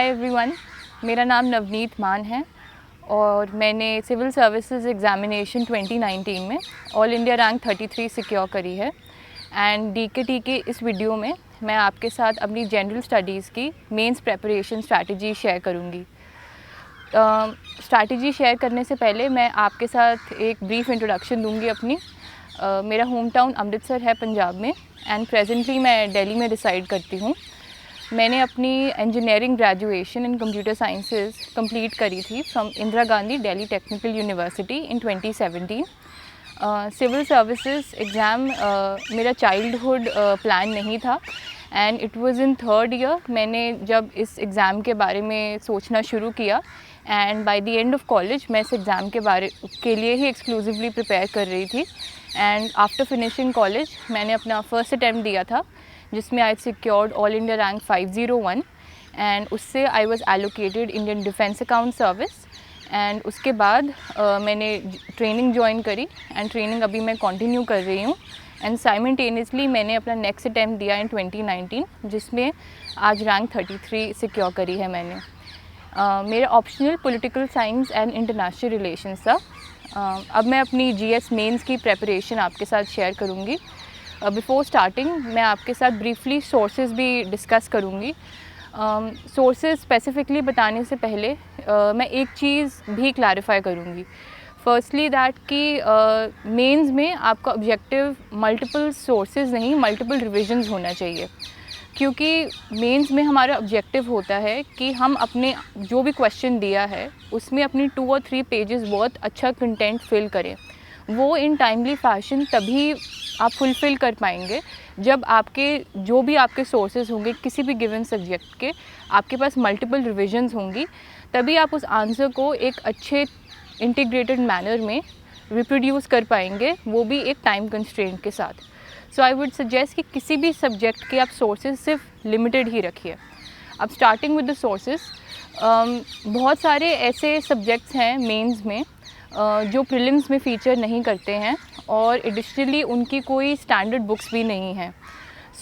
Hi everyone, मेरा नाम नवनीत मान है और मैंने सिविल सर्विसेज एग्ज़ामिनेशन 2019 में ऑल इंडिया रैंक 33 सिक्योर करी है। एंड डीकेटी के इस वीडियो में मैं आपके साथ अपनी जनरल स्टडीज़ की मेंस प्रेपरेशन स्ट्रैटेजी शेयर करूँगी। स्ट्रैटेजी शेयर करने से पहले मैं आपके साथ एक ब्रीफ इंट्रोडक्शन दूँगी अपनी। मेरा होम टाउन अमृतसर है पंजाब में एंड प्रेजेंटली मैं दिल्ली में रिसाइड करती हूँ। मैंने अपनी engineering graduation in computer sciences complete करी थी from Indira Gandhi Delhi technical university in 2017। Civil services exam मेरा चाइल्डहुड प्लान नहीं था and it was in third year मैंने जब इस एग्ज़ाम के बारे में सोचना शुरू किया and by the end of college मैं इस एग्ज़ाम के लिए ही एक्सक्लूसिवली प्रिपेयर कर रही थी। एंड आफ्टर फिनिशिंग कॉलेज मैंने अपना फर्स्ट अटैम्प्ट दिया था जिसमें I secured all India rank 501 and उससे I was allocated Indian defence account service. And उसके बाद मैंने ट्रेनिंग ज्वाइन करी एंड ट्रेनिंग अभी मैं कंटिन्यू कर रही हूँ एंड साइमल्टेनियसली मैंने अपना नेक्स्ट अटैम्प्ट दिया इन 2019 जिसमें आज रैंक 33 सिक्योर करी है मैंने। मेरा optional political science and international relations था। अब मैं अपनी जीएस मेंस की प्रेपरेशन आपके साथ शेयर करूँगी। बिफ़ोर स्टार्टिंग मैं आपके साथ ब्रीफली सोर्सेज भी डिस्कस करूँगी। सोर्सेज स्पेसिफिकली बताने से पहले मैं एक चीज़ भी क्लैरिफाई करूँगी। फर्स्टली दैट कि मेंस में आपका ऑब्जेक्टिव मल्टीपल सोर्सेज नहीं मल्टीपल रिविजन्स होना चाहिए, क्योंकि मेंस में हमारा ऑब्जेक्टिव होता है कि हम अपने जो भी क्वेश्चन दिया है उसमें अपनी 2 और 3 पेजेस बहुत अच्छा कंटेंट फिल करें। वो इन टाइमली फैशन तभी आप फुलफ़िल कर पाएंगे जब आपके जो भी आपके सोर्सेज होंगे किसी भी गिवन सब्जेक्ट के, आपके पास मल्टीपल रिविजन्स होंगी, तभी आप उस आंसर को एक अच्छे इंटीग्रेटेड मैनर में रिप्रोड्यूस कर पाएंगे, वो भी एक टाइम कंस्ट्रेंट के साथ। सो आई वुड सजेस्ट कि किसी भी सब्जेक्ट के आप सोर्सेज सिर्फ लिमिटेड ही रखिए। अब स्टार्टिंग विद द सोर्सेज, बहुत सारे ऐसे सब्जेक्ट्स हैं मेंस में जो प्रीलिम्स में फ़ीचर नहीं करते हैं और एडिशनली उनकी कोई स्टैंडर्ड बुक्स भी नहीं हैं।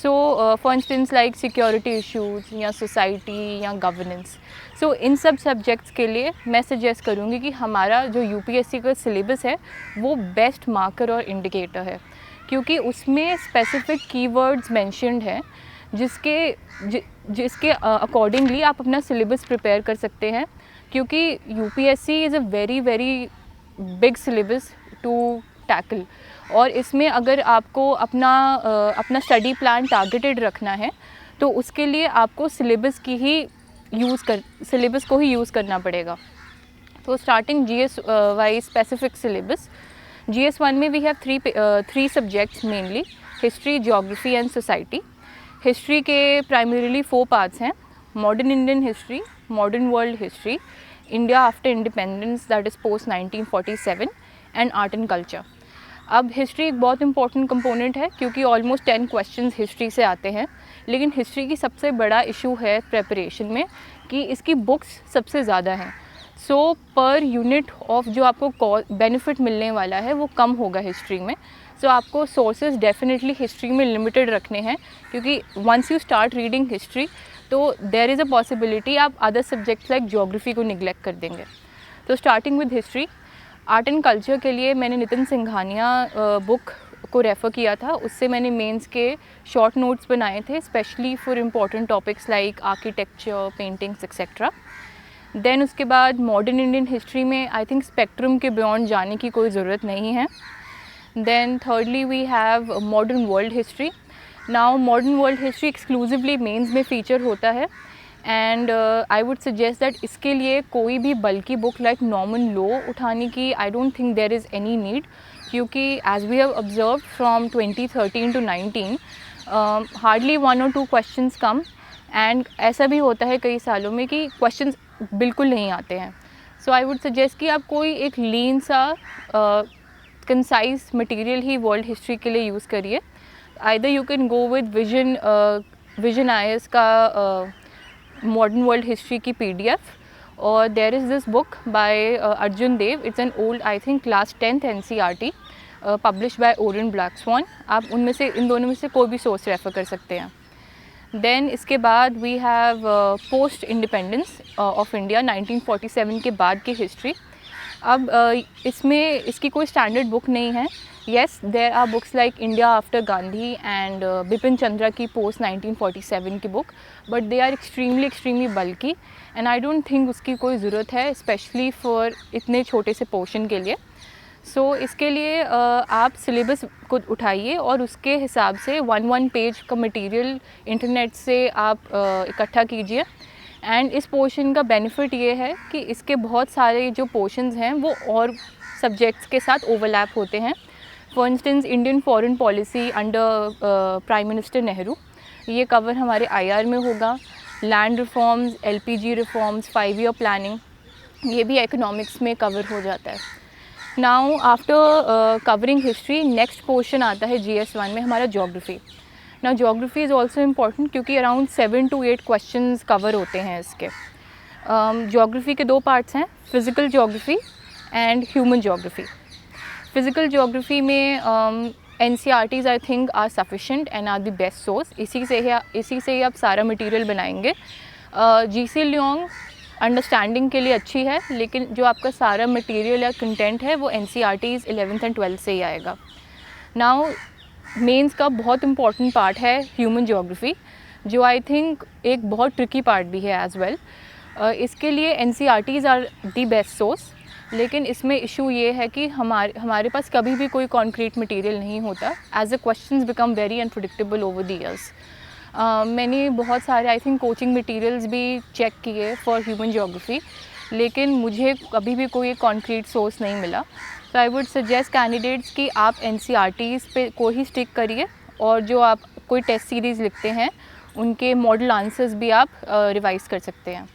So for instance like security issues या सोसाइटी या गवर्नेंस। सो इन सब सब्जेक्ट्स के लिए मैं सजेस्ट करूँगी कि हमारा जो यूपीएससी का सिलेबस है वो बेस्ट मार्कर और इंडिकेटर है, क्योंकि उसमें स्पेसिफिक कीवर्ड्स मेंशन्ड हैं जिसके अकॉर्डिंगली आप अपना सिलेबस प्रिपेयर कर सकते हैं, क्योंकि UPSC is a very big syllabus to tackle. और इसमें अगर आपको अपना स्टडी प्लान टारगेटेड रखना है तो उसके लिए आपको सिलेबस को ही यूज़ करना पड़ेगा। तो starting GS wise specific syllabus, GS1 में we have 3 subjects mainly, history, geography and society. History के प्राइमरीली 4 पार्ट्स हैं: modern Indian history, modern world history, India after independence that is post 1947 and art and culture. अब history एक बहुत important component है क्योंकि almost 10 questions history से आते हैं, लेकिन हिस्ट्री की सबसे बड़ा इशू है प्रेपरेशन में कि इसकी बुक्स सबसे ज़्यादा हैं। सो पर यूनिट ऑफ जो आपको बेनिफिट मिलने वाला है वो कम होगा हिस्ट्री में। सो आपको सोर्सेज डेफिनेटली हिस्ट्री में लिमिटेड रखने हैं, क्योंकि once you start reading history तो देयर इज़ अ पॉसिबिलिटी आप अदर सब्जेक्ट्स लाइक ज्योग्राफी को निगलेक्ट कर देंगे। तो starting with history, art and culture के लिए मैंने नितिन सिंघानिया बुक को रेफ़र किया था। उससे मैंने मेंस के शॉर्ट नोट्स बनाए थे specially for important topics like architecture, paintings etcetera. Then उसके बाद मॉडर्न इंडियन हिस्ट्री में आई थिंक स्पेक्ट्रम के बियॉन्ड जाने की कोई ज़रूरत नहीं है। Then thirdly we have modern world history. Now modern world history exclusively mains में फ़ीचर होता है and I would suggest that इसके लिए कोई भी बल्कि बुक लाइक नॉर्मन लॉ उठाने की I don't think there is any need, क्योंकि as we have observed from 2013 to 19 hardly 1 or 2 questions come, and ऐसा भी होता है कई सालों में कि क्वेश्चंस बिल्कुल नहीं आते हैं। सो आई वुड सजेस्ट कि आप कोई एक लीन सा कंसाइज मटेरियल ही वर्ल्ड हिस्ट्री के लिए यूज़ करिए। Either you can go with Vision IAS का मॉडर्न वर्ल्ड हिस्ट्री की PDF, और there is this book by Arjun Dev. It's an old I think class 10th NCERT publish by Orient Black Swan. आप उनमें से इन दोनों में से कोई भी सोर्स रेफ़र कर सकते हैं। देन इसके बाद we have post independence of India 1947 के बाद की हिस्ट्री। अब इसमें इसकी कोई स्टैंडर्ड बुक नहीं है। Yes, there are books like India after Gandhi and Bipin Chandra की पोस्ट 1947 की book, but they are extremely bulky and I don't think उसकी कोई ज़रूरत है, स्पेशली फॉर इतने छोटे से पोर्शन के लिए। सो इसके लिए आप सिलेबस को उठाइए और उसके हिसाब से वन पेज का मटेरियल इंटरनेट से आप इकट्ठा कीजिए। एंड इस पोर्शन का बेनिफिट ये है कि इसके बहुत सारे जो पोर्शंस हैं वो और सब्जेक्ट्स के साथ ओवरलैप होते हैं। For instance Indian foreign policy under prime minister Nehru, ये कवर हमारे IR में होगा। Land reforms, LPG reforms, 5 year planning, ये भी इकोनॉमिक्स में कवर हो जाता है। Now after covering history, next portion आता है GS1 में हमारा ज्योग्राफी। ना ज्योग्राफी इज़ ऑल्सो इम्पॉर्टेंट क्योंकि अराउंड 7 to 8 क्वेश्चंस कवर होते हैं इसके। ज्योग्राफी के 2 पार्ट्स हैं, physical geography and human geography. Physical geography में NCERTs I think are sufficient and are the best source. इसी से ही आप सारा मटेरियल बनाएंगे। GC लियोंग अंडरस्टैंडिंग के लिए अच्छी है, लेकिन जो आपका सारा मटेरियल या कंटेंट है वो NCERTs 11th and 12th से ही आएगा। नाउ मेंस का बहुत इंपॉर्टेंट पार्ट है ह्यूमन ज्योग्राफी, जो आई थिंक एक बहुत ट्रिकी पार्ट भी है एज वेल। इसके लिए NCERTs are the best source, लेकिन इसमें इशू ये है कि हमारे पास कभी भी कोई कॉन्क्रीट मटेरियल नहीं होता, as the questions become very unpredictable over the years. मैंने बहुत सारे आई थिंक कोचिंग मटेरियल्स भी चेक किए फॉर ह्यूमन ज्योग्राफी, लेकिन मुझे कभी भी कोई कॉन्क्रीट सोर्स नहीं मिला। तो आई वुड सजेस्ट कैंडिडेट्स कि आप NCERTs पे को ही स्टिक करिए, और जो आप कोई टेस्ट सीरीज़ लिखते हैं उनके मॉडल आंसर्स भी आप रिवाइज़ कर सकते हैं।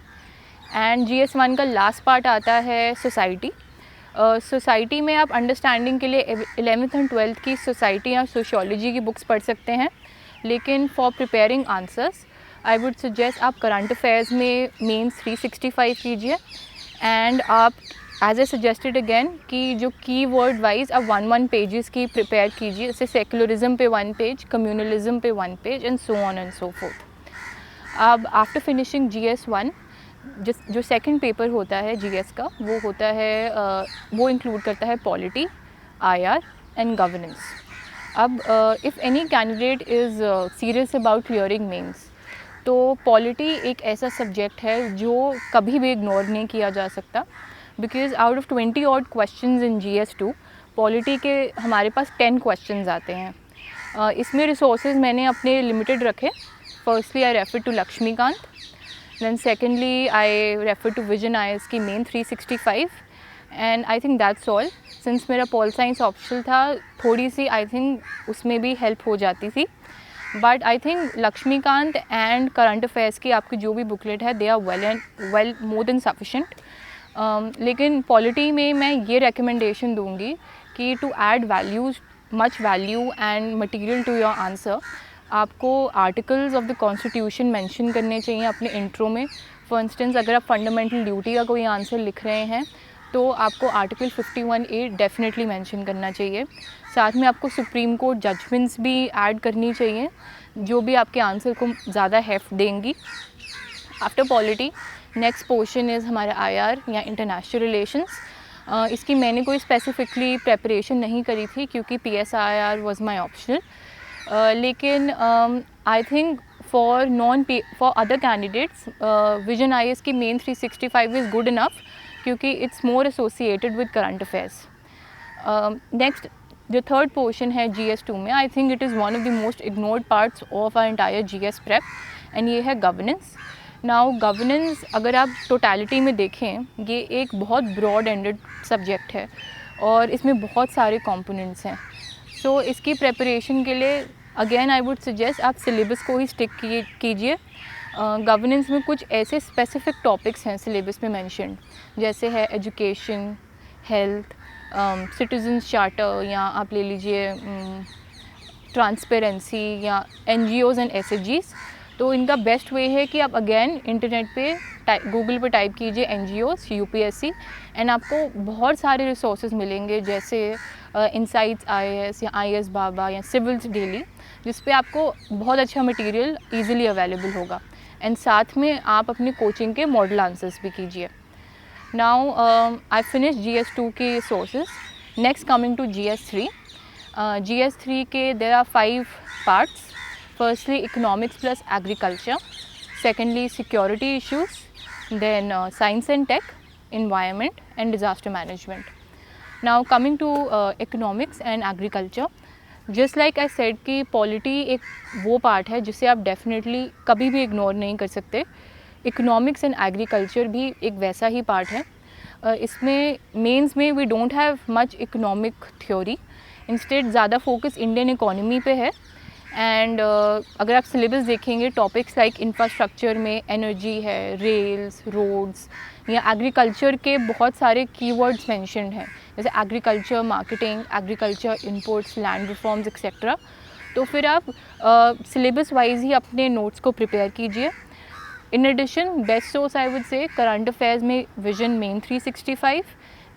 एंड GS1 का लास्ट पार्ट आता है सोसाइटी। सोसाइटी में आप अंडरस्टैंडिंग के लिए 11th and 12th की सोसाइटी या सोशियोलॉजी की बुक्स पढ़ सकते हैं, लेकिन for preparing answers I would suggest आप करंट अफेयर्स में मेंस 365 कीजिए। एंड आप एज ए सजेस्टेड अगेन कि जो कीवर्ड वाइज आप 1 पेजेस की प्रिपेयर कीजिए, जैसे सेकुलरिज्म पे 1 पेज, कम्युनलिज्म पे 1 page and so on and so fourth. अब आफ्टर फिनिशिंग GS1 जो सेकंड पेपर होता है GS का, वो होता है वो इंक्लूड करता है पॉलिटी, IR एंड गवर्नेंस। अब if any candidate is serious about clearing mains, तो पॉलिटी एक ऐसा सब्जेक्ट है जो कभी भी इग्नोर नहीं किया जा सकता, because out of 20 odd questions in GS2, polity के हमारे पास 10 क्वेश्चंस आते हैं। इसमें रिसोर्सेज मैंने अपने लिमिटेड रखे। Firstly I refer to Laxmikant, then secondly I refer to Vision IAS की main 365 and I think that's all। since मेरा पॉल साइंस ऑप्शनल था, थोड़ी सी आई थिंक उसमें भी हेल्प हो जाती थी, but I think Laxmikanth and current affairs की आपकी जो भी बुकलेट है they are well more than sufficient. लेकिन पॉलिटी में मैं ये रिकमेंडेशन दूंगी कि to add values, much value and material to your answer, आपको articles of the constitution mention करने चाहिए अपने इंट्रो में। फॉर इंस्टेंस अगर आप फंडामेंटल ड्यूटी का कोई आंसर लिख रहे हैं तो आपको आर्टिकल 51A डेफिनेटली मेंशन करना चाहिए। साथ में आपको सुप्रीम कोर्ट जजमेंट्स भी ऐड करनी चाहिए, जो भी आपके आंसर को ज़्यादा हेफ्ट देंगी। After polity next portion is हमारा IR या इंटरनेशनल रिलेशंस। इसकी मैंने कोई स्पेसिफिकली प्रेपरेशन नहीं करी थी क्योंकि PSIR वाज माय ऑप्शनल, लेकिन I think for other candidates vision IAS की मेन 365 इज़ गुड इनफ क्योंकि it's more associated with current affairs. Next जो थर्ड पोर्शन है GS2 में, I think it is one of the most ignored parts of our entire GS prep, and ये है governance. Now governance अगर आप totality में देखें, ये एक बहुत ब्रॉड एंडेड सब्जेक्ट है और इसमें बहुत सारे कंपोनेंट्स हैं। सो इसकी प्रेपरेशन के लिए अगेन आई वुड सजेस्ट आप सिलेबस को ही स्टिक कीजिए। गवर्नेंस में कुछ ऐसे स्पेसिफिक टॉपिक्स हैं सिलेबस में मेंशन, जैसे है एजुकेशन, हेल्थ, सिटीजन्स चार्टर, या आप ले लीजिए ट्रांसपेरेंसी या NGOs एंड SHGs। तो इनका बेस्ट वे है कि आप अगेन इंटरनेट पे गूगल पे टाइप कीजिए NGOs UPSC एंड आपको बहुत सारे रिसोर्सेज मिलेंगे, जैसे इनसाइट्स IAS या IAS बाबा या सिविल्स डेली, जिस पे आपको बहुत अच्छा मटेरियल इजीली अवेलेबल होगा एंड साथ में आप अपनी कोचिंग के मॉडल आंसर्स भी कीजिए. नाउ आई फिनिश GS2 के sources. Next coming to GS3. GS3 के there are 5 parts. Firstly, economics plus agriculture. Secondly, security issues. Then science and tech, environment and disaster management. Now coming to economics and agriculture. Just like I said कि polity एक वो part है जिसे आप definitely कभी भी ignore नहीं कर सकते. इकोनॉमिक्स एंड एग्रीकल्चर भी एक वैसा ही पार्ट है. इसमें मेंस में we don't have much economic theory. Instead ज़्यादा फोकस इंडियन इकोनॉमी पे है. एंड अगर आप सिलेबस देखेंगे, टॉपिक्स लाइक इंफ्रास्ट्रक्चर में एनर्जी है, रेल्स, रोड्स या एग्रीकल्चर के बहुत सारे कीवर्ड्स मेंशन्ड हैं, जैसे agriculture marketing, agriculture imports, land reforms etcetera. तो फिर आप सिलेबस वाइज ही अपने नोट्स को प्रिपेयर कीजिए. In addition best source I would say current affairs में Vision main 365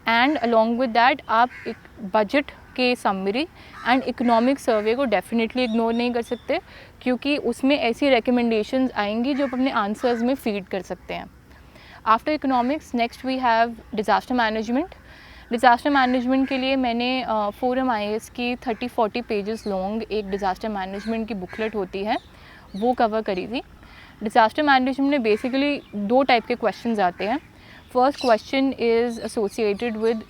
and along with that आप एक बजट के समरी एंड इकोनॉमिक सर्वे को डेफिनेटली इग्नोर नहीं कर सकते, क्योंकि उसमें ऐसी रिकमेंडेशंस आएंगी जो आप अपने आंसर्स में फीड कर सकते हैं. After economics next we have disaster management. Disaster management के लिए मैंने फोरम IAS की 30-40 पेजेस लॉन्ग एक डिज़ास्टर मैनेजमेंट की बुकलेट होती है, वो कवर करी थी. डिज़ास्टर मैनेजमेंट में बेसिकली 2 टाइप के क्वेश्चंस आते हैं. First question is associated with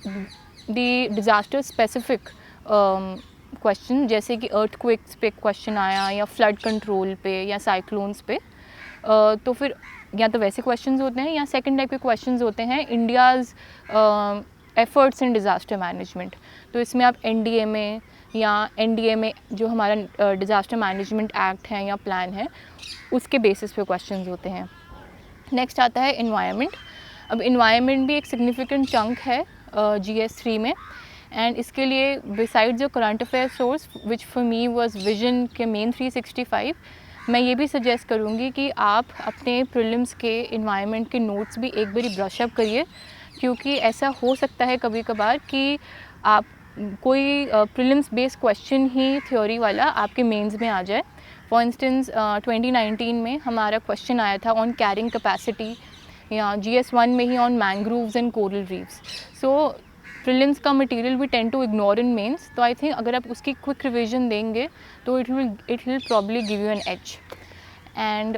the disaster specific question, जैसे कि अर्थक्वेक्स पे क्वेश्चन आया या फ्लड कंट्रोल पे या साइक्लोन्स पे. तो फिर या तो वैसे क्वेश्चंस होते हैं या सेकंड टाइप के क्वेश्चंस होते हैं India's efforts in disaster management. तो इसमें आप NDA में या NDA में जो हमारा डिज़ास्टर मैनेजमेंट एक्ट है या प्लान है, उसके बेसिस पे क्वेश्चंस होते हैं. नेक्स्ट आता है इन्वायरमेंट. अब इन्वायरमेंट भी एक सिग्निफिकेंट चंक है GS3 में, एंड इसके लिए बिसाइड जो current affair source which for me was vision के मेन 365, मैं ये भी सजेस्ट करूँगी कि आप अपने प्रीलिम्स के इन्वायरमेंट के नोट्स भी एक बारी ब्रश अप करिए, क्योंकि ऐसा हो सकता है कभी कभार कि आप कोई प्रीलिम्स बेस्ड क्वेश्चन ही थ्योरी वाला आपके मेंस में आ जाए. फॉर इंस्टेंस 2019 में हमारा क्वेश्चन आया था ऑन कैरिंग कैपेसिटी, या GS1 में ही on mangroves and coral reefs. So prelims का material we tend to ignore in mains. तो आई थिंक अगर आप उसकी क्विक रिवीजन देंगे तो it will probably give you an edge. And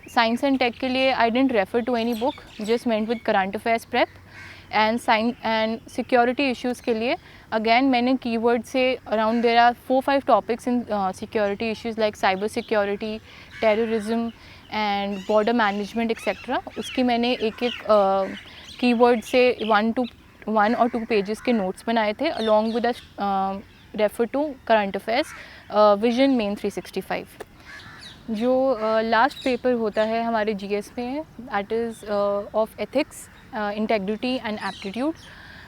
science and tech के लिए I didn't refer to any book, just went with current affairs prep. And security issues के लिए अगेन मैंने कीवर्ड से around there are 4-5 topics in security issues like cyber security, terrorism and border management etcetera. उसकी मैंने एक keyword से 1 or 2 pages के notes बनाए थे, along with refer to current affairs Vision main 365. जो लास्ट पेपर होता है हमारे GS में, that is of ethics, integrity and aptitude.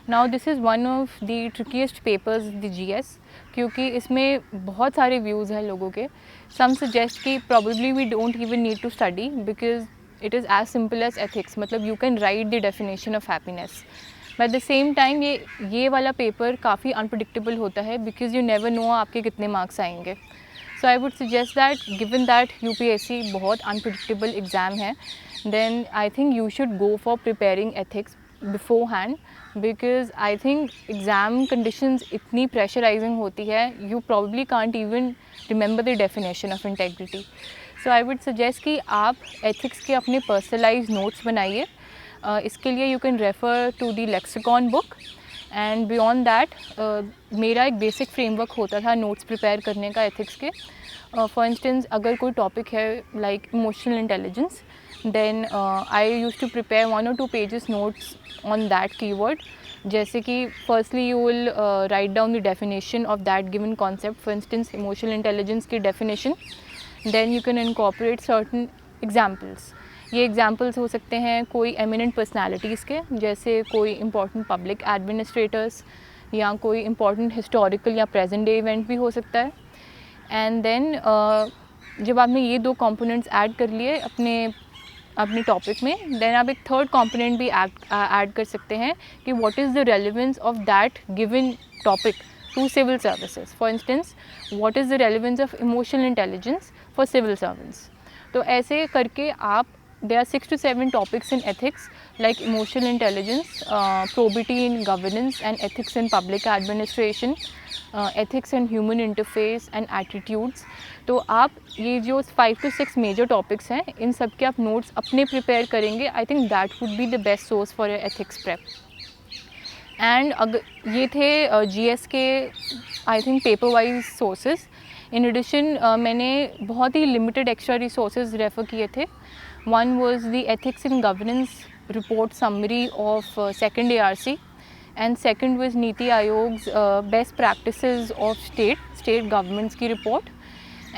Now this is one of the trickiest papers the GS, क्योंकि इसमें बहुत सारे व्यूज़ हैं लोगों के. सम सजेस्ट कि probably we don't even need to study because it is as simple as ethics, मतलब you can write the definition of happiness. But at the same time ये वाला पेपर काफ़ी अनप्रडिक्टेबल होता है, बिकॉज यू नेवर नो आपके कितने marks आएंगे. So I would suggest that given that UPSC बहुत अनप्रडिक्टेबल एग्ज़ाम है, then I think you should go for preparing ethics beforehand, because I think exam conditions इतनी pressurizing होती है, you probably can't even remember the definition of integrity. So I would suggest कि आप ethics के अपने personalized notes बनाइए. इसके लिए you can refer to the lexicon book, and beyond that मेरा एक basic framework होता था notes prepare करने का ethics के. For instance, अगर कोई topic है like emotional intelligence, then I used to prepare 1 or 2 pages notes on that keyword. जैसे कि firstly you will write down the definition of that given concept. For instance, emotional intelligence की definition. Then you can incorporate certain examples. ये examples हो सकते हैं कोई eminent personalities के, जैसे कोई important public administrators या कोई important historical या present day event भी हो सकता है. And then जब आपने ये 2 कंपोनेंट्स ऐड कर लिए अपने टॉपिक में, देन आप एक थर्ड कंपोनेंट भी ऐड कर सकते हैं कि what is the relevance of that given topic to civil services. For instance, what is the relevance of emotional intelligence for civil servants. तो ऐसे करके आप, there are 6 to 7 topics in ethics like emotional intelligence, probity in governance and ethics in public administration, ethics and human interface and attitudes. तो आप ये जो 5 to 6 major topics हैं, इन सब के आप नोट्स अपने प्रिपेयर करेंगे. I think that would be the best source for ethics prep. And अगर ये थे GS के I think paper wise sources. In addition मैंने बहुत ही लिमिटेड एक्स्ट्रा रिसोर्सेज रेफ़र किए थे. One was the Ethics in Governance report summary of second ARC, and second was Niti Aayog's best practices of state governments की report.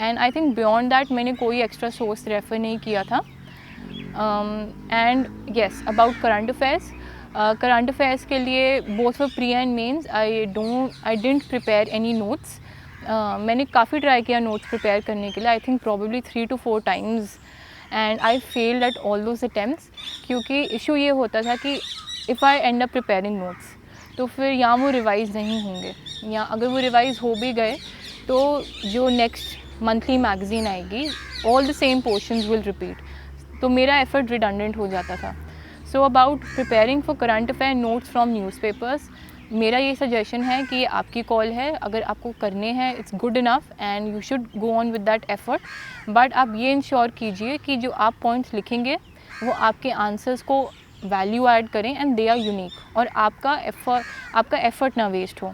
And I think beyond that मैंने कोई extra source refer नहीं किया था. And yes, about current affairs. Current affairs के लिए both for pre and mains I didn't prepare any notes. मैंने काफ़ी ट्राई किया notes prepare करने के लिए. I think probably 3 to 4 times. And I failed at all those attempts, क्योंकि issue ये होता था कि if I and up preparing notes तो फिर या वो रिवाइज़ नहीं होंगे, या अगर वो रिवाइज़ हो भी गए तो जो नेक्स्ट मंथली मैगज़ीन आएगी all the same portions will repeat, तो मेरा एफर्ट रिडंडेंट हो जाता था. So about preparing for current affair notes from newspapers, मेरा ये सजेशन है कि आपकी कॉल है, अगर आपको करने हैं it's good enough and you should go on with that effort. But आप ये इंश्योर कीजिए कि जो आप पॉइंट्स लिखेंगे वो आपके आंसर्स को वैल्यू ऐड करें एंड दे आर यूनिक, और आपका एफर्ट ना वेस्ट हो.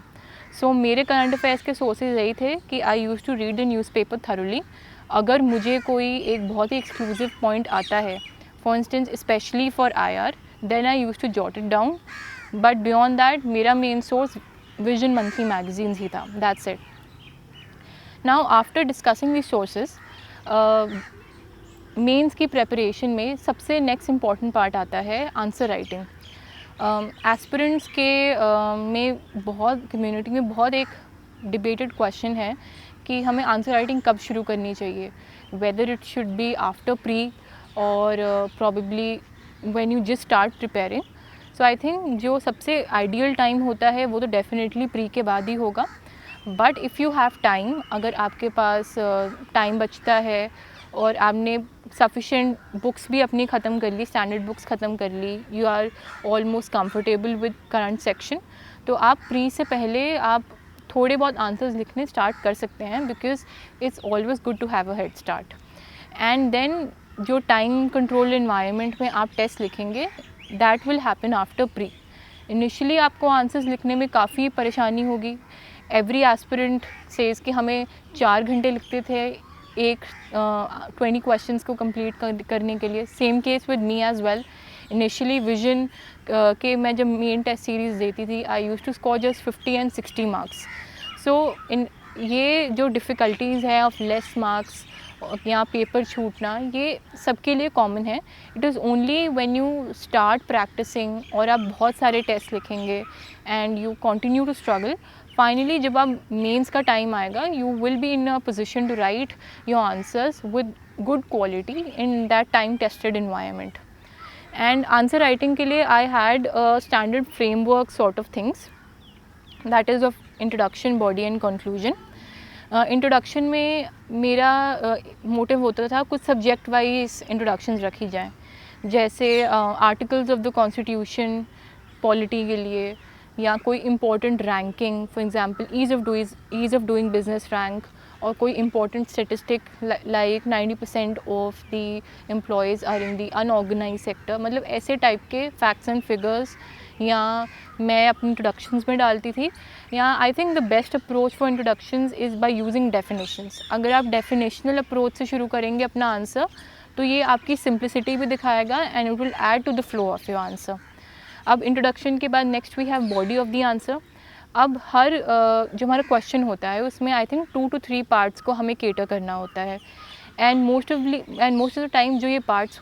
सो मेरे करंट अफेयर्स के सोर्सेज यही थे कि I used to read the newspaper thoroughly. अगर मुझे कोई एक बहुत ही एक्सक्लूसिव पॉइंट आता है, for instance specially for IR, then I used to jot it down. But beyond that मेरा main source Vision monthly magazines ही था. That's it. Now after discussing the sources, mains की प्रेपरेशन में सबसे next important part आता है answer writing. Aspirants के में बहुत कम्युनिटी में बहुत एक डिबेटेड क्वेश्चन है कि हमें आंसर राइटिंग कब शुरू करनी चाहिए, whether it should be after pre और probably when you just start preparing. So I think जो सबसे आइडियल टाइम होता है वो तो डेफिनेटली प्री के बाद ही होगा. But if you have time, अगर आपके पास टाइम बचता है और आपने सफिशेंट बुक्स भी अपनी ख़त्म कर ली, स्टैंडर्ड बुक्स ख़त्म कर ली, you are almost comfortable with current section, तो आप प्री से पहले आप थोड़े बहुत आंसर्स लिखने स्टार्ट कर सकते हैं, because it's always good to have a head start. And then जो टाइम कंट्रोल इन्वायरमेंट में आप टेस्ट लिखेंगे, that will happen after pre. Initially आपको आंसर्स लिखने में काफ़ी परेशानी होगी. एवरी एस्पिरेंट सेज कि हमें 4 घंटे लिखते थे 20 क्वेश्चंस को कंप्लीट करने के लिए. Same case with me as well. Initially Vision के मैं जब मेन टेस्ट सीरीज़ देती थी, I used to score just 50 and 60 marks. So ये जो डिफ़िकल्टीज़ है ऑफ लेस मार्क्स या पेपर छूटना, ये सबके लिए कॉमन है. It is only when you start practising और आप बहुत सारे टेस्ट लिखेंगे and you continue to struggle, finally जब आप मेंस का टाइम आएगा, you will be in a position to write your answers with good quality in that time tested environment. And answer writing के लिए I had a standard framework sort of things, that is of introduction, body and conclusion. Introduction में मेरा motive होता था कुछ subject wise introductions रखी जाएं, जैसे articles of the constitution polity के लिए, या कोई important ranking, for example ease of doing business rank, और कोई important statistic like 90% of the employees are in the unorganised sector. मतलब ऐसे टाइप के फैक्ट्स एंड फिगर्स या मैं अपनी इंट्रोडक्शंस में डालती थी. या I think the best approach for introductions is by using definitions. अगर आप डेफिनेशनल अप्रोच से शुरू करेंगे अपना आंसर, तो ये आपकी सिंप्लिसिटी भी दिखाएगा and it will add to the flow of your answer. अब इंट्रोडक्शन के बाद next we have body of the answer. अब हर जो हमारा क्वेश्चन होता है उसमें आई थिंक 2 to 3 पार्ट्स को हमें केटर करना होता है. And most of the time जो ये पार्ट्स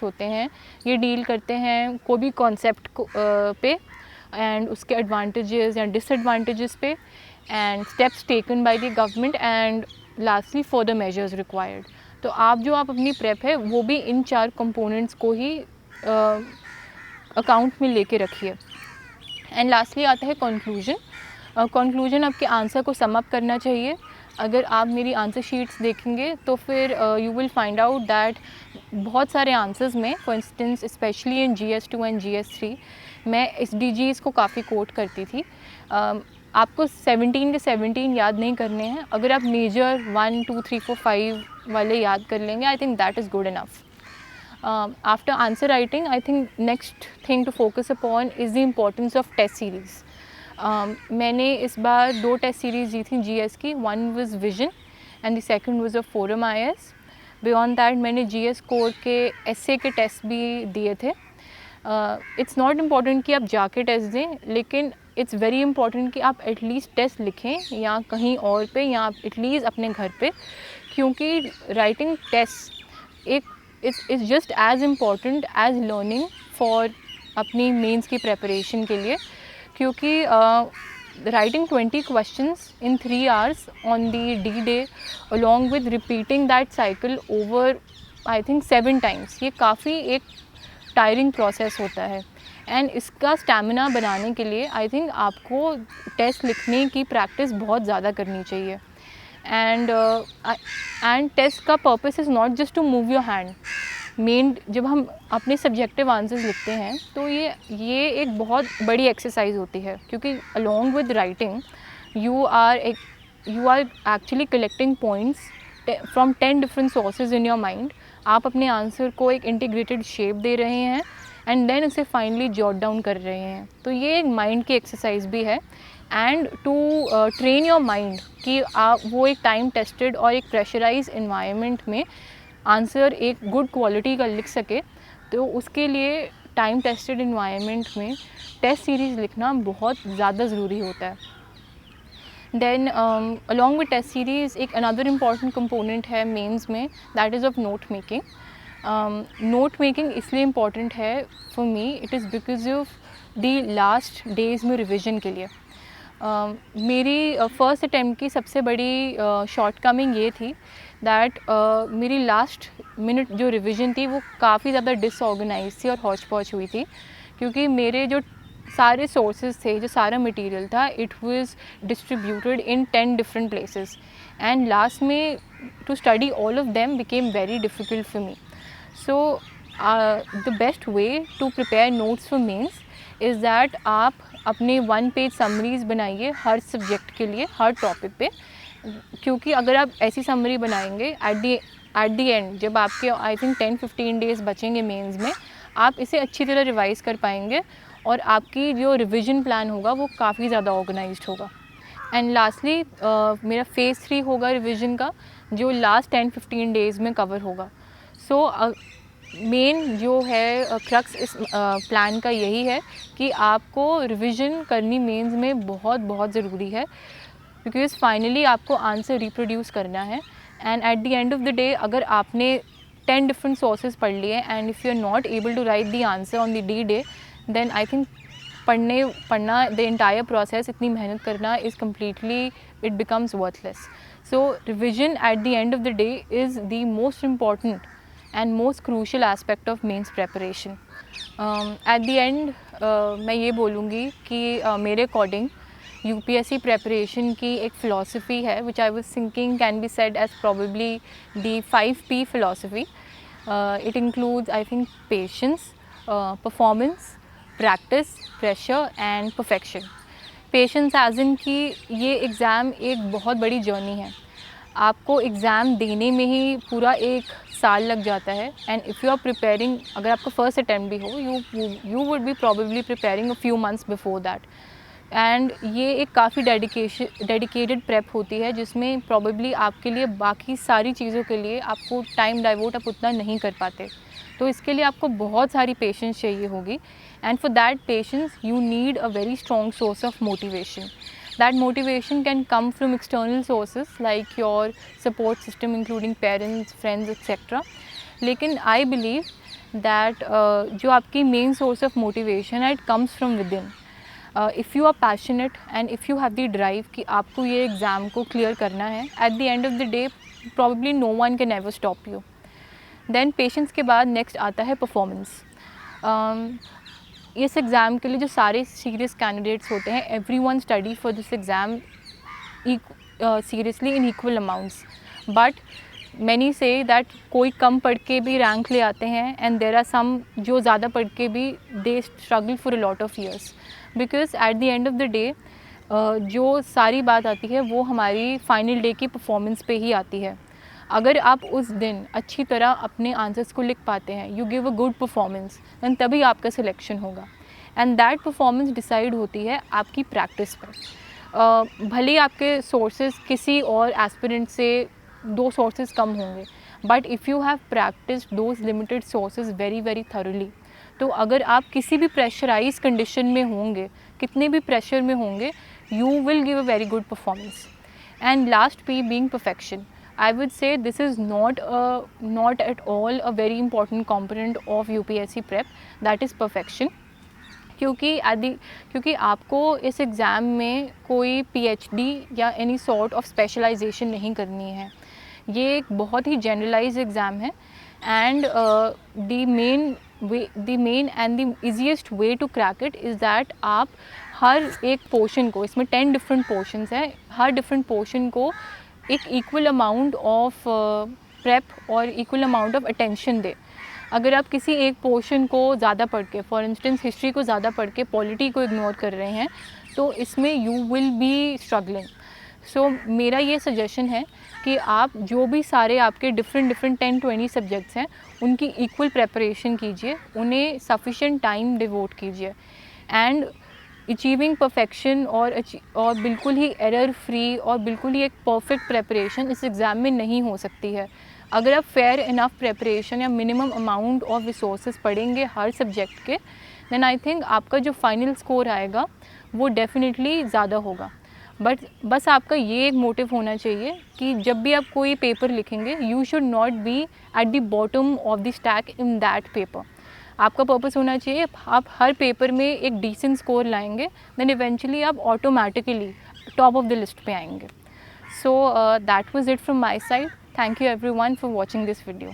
होते हैं ये डील करते हैं कोई भी कॉन्सेप्ट को पे एंड उसके एडवांटेजेस या डिसएडवांटेजेस पे, and steps taken by the government, and lastly further measures required. तो आप अपनी प्रेप है वो भी इन 4 कंपोनेंट्स को ही अकाउंट में लेके रखिए। एंड लास्टली आता है कंक्लूजन। कंक्लूजन आपके आंसर को सम अप करना चाहिए। अगर आप मेरी आंसर शीट्स देखेंगे तो फिर you will find out that बहुत सारे आंसर्स में, for instance specially in GS2 and GS3 मैं SDGs को काफ़ी कोट करती थी। आपको 17 के 17 याद नहीं करने हैं, अगर आप मेजर 1 2 3 4 5 वाले याद कर लेंगे, आई think that is good enough. After answer writing, I think next thing to focus upon is the importance of test series. मैंने इस बार 2 टेस्ट सीरीज़ दी थी GS की, one was vision and the second was a forum IS. Beyond that मैंने GS core के essay के test भी दिए थे। इट्स नॉट इम्पॉर्टेंट कि आप जाके टेस्ट दें, लेकिन इट्स वेरी इंपॉर्टेंट कि आप एटलीस्ट टेस्ट लिखें या कहीं और पे या एटलीस्ट अपने घर पे, क्योंकि writing test it's just as important as learning for अपनी मेंस की प्रेपरेशन के लिए। क्योंकि writing 20 questions in 3 hours on the D-Day along with repeating that cycle over I think 7 times, ये काफ़ी एक टायरिंग प्रोसेस होता है। एंड इसका स्टैमिना बनाने के लिए आई थिंक आपको टेस्ट लिखने की प्रैक्टिस बहुत ज़्यादा करनी चाहिए। एंड टेस्ट का purpose is not just to move your hand. Main जब हम अपने सब्जेक्टिव आंसर्स लिखते हैं तो ये एक बहुत बड़ी एक्सरसाइज होती है, क्योंकि along with writing you are actually collecting points from 10 different sources in your mind. आप अपने आंसर को एक इंटीग्रेटेड शेप दे रहे हैं एंड देन उसे फाइनली जॉट डाउन कर रहे हैं। तो ये एक माइंड की एक्सरसाइज भी है। And to train your mind कि आप वो एक टाइम टेस्टेड और एक प्रेशराइज इन्वायरमेंट में आंसर एक गुड क्वालिटी का लिख सके, तो उसके लिए टाइम टेस्टेड इन्वायरमेंट में टेस्ट सीरीज़ लिखना बहुत ज़्यादा ज़रूरी होता है। Then along with test series एक अनदर इम्पॉर्टेंट कंपोनेंट है मेंस में, that is of note making. Note making इसलिए इम्पॉर्टेंट है for me, it is because of the last days में रिविज़न के लिए। मेरी फर्स्ट अटैम्प्ट की सबसे बड़ी शॉर्टकमिंग ये थी दैट मेरी लास्ट मिनट जो रिवीजन थी वो काफ़ी ज़्यादा डिसऑर्गेनाइज थी और हौच पौच हुई थी, क्योंकि मेरे जो सारे सोर्सेज थे, जो सारा मटेरियल था, it was distributed in 10 different places and last में to study all of them became very difficult for me. So the best way to prepare notes for mains is that आप अपने 1 page summaries बनाइए हर subject के लिए, हर topic पे, क्योंकि अगर आप ऐसी समरी बनाएंगे एट दी एंड जब आपके आई थिंक 10-15 डेज़ बचेंगे मेंस में, आप इसे अच्छी तरह रिवाइज़ कर पाएंगे और आपकी जो रिवीजन प्लान होगा वो काफ़ी ज़्यादा ऑर्गेनाइज्ड होगा। एंड लास्टली मेरा फेज़ 3 होगा रिवीजन का, जो लास्ट 10-15 डेज़ में कवर होगा। सो मेन जो है क्रक्स इस प्लान का यही है कि आपको रिवीजन करनी मेंस में बहुत बहुत ज़रूरी है, बिकॉज फाइनली आपको आंसर रिप्रोड्यूस करना है। And at the end of the day अगर आपने 10 डिफरेंट सोर्सेज पढ़ लिए and if you are not able to write the answer on the D-Day, then I think पढ़ना द एंटायर प्रोसेस, इतनी मेहनत करना is completely it becomes worthless. So revision at the end of the day is the most important and most crucial aspect of mains preparation. At the end मैं ये बोलूँगी कि मेरे according UPSC preparation की एक philosophy है which I was thinking can be said as probably the 5P philosophy. It includes I think patience, performance, practice, pressure and perfection. Patience as in कि ये एग्ज़ाम एक बहुत बड़ी जर्नी है, आपको एग्ज़ाम देने में ही पूरा 1 साल लग जाता है। And if you are preparing, अगर आपका फर्स्ट अटैम्प्ट भी हो, you would be probably preparing a few months before that. And ये एक काफ़ी डेडिकेटेड प्रेप होती है, जिसमें प्रॉबेबली आपके लिए बाकी सारी चीज़ों के लिए आपको टाइम डाइवोट आप उतना नहीं कर पाते। तो इसके लिए आपको बहुत सारी पेशेंस चाहिए होगी, and for that patience you need a very strong source of motivation. That motivation can come from external sources like your support system including parents, friends, etc. लेकिन I believe that जो आपकी main source of motivation है, it comes from within. If you are passionate and if you have the drive कि आपको ये exam को clear करना है, at the end of the day probably no one can ever stop you. Then patience के बाद next आता है परफॉर्मेंस। इस एग्ज़ाम के लिए जो सारे सीरियस कैंडिडेट्स होते हैं, every one study for this exam seriously in equal amounts, but many say that कोई कम पढ़ के भी रैंक ले आते हैं एंड देर आर सम जो ज़्यादा पढ़ के भी they struggle for a lot of years, because at the end of the day जो सारी बात आती है वो हमारी फाइनल डे की परफॉर्मेंस पे ही आती है। अगर आप उस दिन अच्छी तरह अपने आंसर्स को लिख पाते हैं, you give a good performance, then तभी आपका सिलेक्शन होगा। एंड दैट परफॉर्मेंस डिसाइड होती है आपकी प्रैक्टिस पर। भले ही आपके सोर्सेज किसी और एस्पिरेंट से 2 सोर्सेज कम होंगे, but if you have practised those limited sources very very thoroughly, तो अगर आप किसी भी प्रेशराइज कंडीशन में होंगे, कितने भी प्रेशर में होंगे, you will give a very good performance. And last P being perfection. I would say this is not at all a very important component of UPSC prep, that is perfection. क्योंकि आपको इस exam में कोई PhD या any sort of specialisation नहीं करनी है। ये एक बहुत ही जनरलाइज एग्ज़ाम है and the main and the easiest way to crack it is that आप हर एक पोर्शन को, इसमें 10 डिफरेंट पोर्शंस हैं, हर डिफरेंट पोर्शन को एक इक्वल अमाउंट ऑफ प्रेप और इक्वल अमाउंट ऑफ अटेंशन दे। अगर आप किसी एक पोर्शन को ज़्यादा पढ़ के, फॉर इंस्टेंस हिस्ट्री को ज़्यादा पढ़ के पॉलिटी को इग्नोर कर रहे हैं, तो इसमें यू विल बी स्ट्रगलिंग। सो मेरा ये सजेशन है कि आप जो भी सारे आपके डिफरेंट 10-20 सब्जेक्ट्स हैं, उनकी इक्वल प्रेपरेशन कीजिए, उन्हें सफिशेंट टाइम डिवोट कीजिए। एंड अचीविंग परफेक्शन और बिल्कुल ही एरर फ्री और बिल्कुल ही एक परफेक्ट प्रेपरेशन इस एग्ज़ाम में नहीं हो सकती है। अगर आप फेयर इनफ प्रेपरेशन या मिनिमम अमाउंट ऑफ रिसोर्सेज पढ़ेंगे हर सब्जेक्ट के, देन आई थिंक आपका जो फाइनल स्कोर आएगा वो डेफिनेटली ज़्यादा होगा। बट बस आपका ये एक मोटिव होना चाहिए कि जब भी आप कोई पेपर लिखेंगे, you should not be at the bottom of the stack in that paper. आपका पर्पस होना चाहिए आप हर पेपर में एक डिसेंट स्कोर लाएंगे, देन इवेंचुअली आप automatically top of the list पे आएंगे। So that was it from my side. Thank you everyone for watching this video.